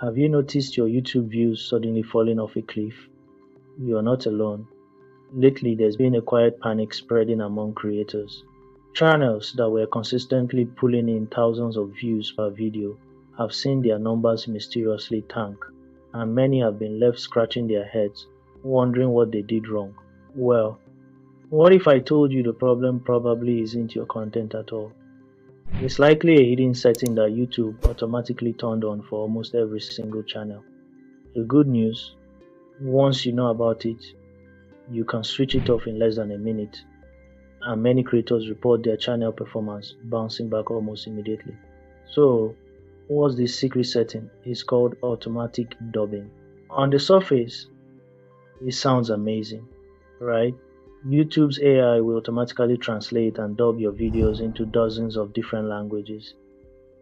Have you noticed your YouTube views suddenly falling off a cliff? You are not alone. Lately, there's been a quiet panic spreading among creators. Channels that were consistently pulling in thousands of views per video have seen their numbers mysteriously tank, and many have been left scratching their heads, wondering what they did wrong. Well, what if I told you the problem probably isn't your content at all? It's likely a hidden setting that YouTube automatically turned on for almost every single channel. The good news, once you know about it, you can switch it off in less than a minute, and many creators report their channel performance bouncing back almost immediately. So, what's this secret setting? It's called automatic dubbing. On the surface, it sounds amazing, right? YouTube's AI will automatically translate and dub your videos into dozens of different languages,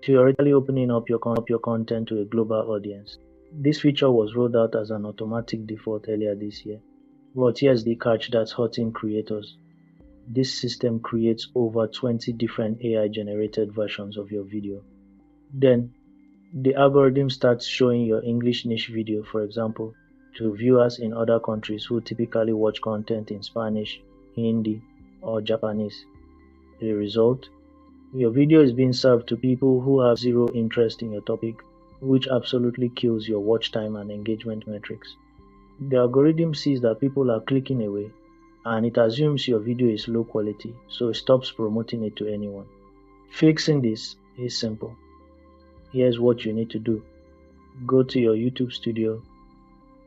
theoretically opening up your content to a global audience. This feature was rolled out as an automatic default earlier this year. But here's the catch that's hurting creators. This system creates over 20 different AI-generated versions of your video. Then, the algorithm starts showing your English niche video, for example, to viewers in other countries who typically watch content in Spanish, Hindi, or Japanese. The result? Your video is being served to people who have zero interest in your topic, which absolutely kills your watch time and engagement metrics. The algorithm sees that people are clicking away, and it assumes your video is low quality, so it stops promoting it to anyone. Fixing this is simple. Here's what you need to do. Go to your YouTube studio,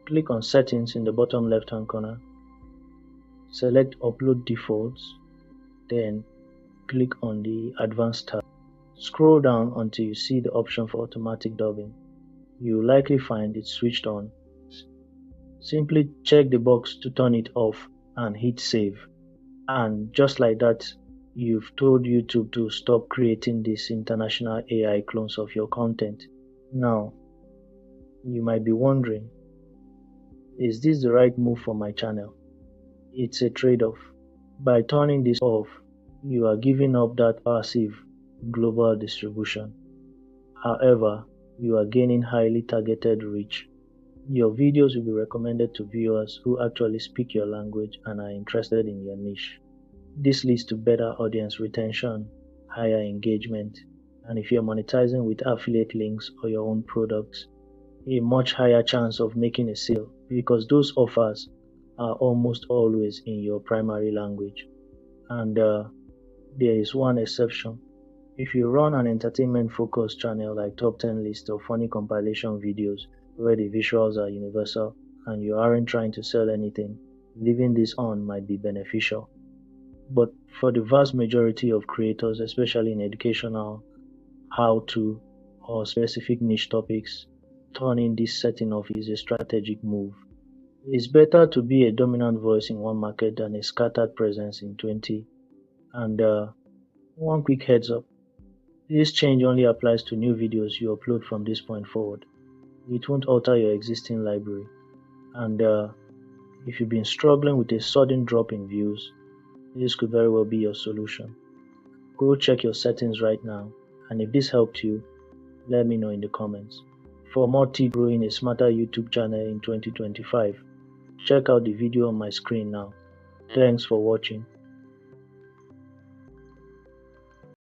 click on Settings in the bottom left-hand corner, select Upload Defaults, then click on the Advanced tab. Scroll down until you see the option for automatic dubbing. You will likely find it switched on. Simply check the box to turn it off and hit save. And just like that, you've told YouTube to stop creating these international AI clones of your content. Now, you might be wondering, is this the right move for my channel? It's a trade-off. By turning this off, you are giving up that passive global distribution. However, you are gaining highly targeted reach. Your videos will be recommended to viewers who actually speak your language and are interested in your niche. This leads to better audience retention, higher engagement, and if you're monetizing with affiliate links or your own products, a much higher chance of making a sale because those offers are almost always in your primary language. And there is one exception. If you run an entertainment-focused channel like Top 10 List or funny compilation videos where the visuals are universal and you aren't trying to sell anything, leaving this on might be beneficial. But for the vast majority of creators, especially in educational, how-to, or specific niche topics, turning this setting off is a strategic move. It's better to be a dominant voice in one market than a scattered presence in 20. And one quick heads up. This change only applies to new videos you upload from this point forward. It won't alter your existing library. And if you've been struggling with a sudden drop in views, this could very well be your solution. Go check your settings right now, and if this helped you, let me know in the comments. For more tips growing a smarter YouTube channel in 2025, check out the video on my screen now. Thanks for watching.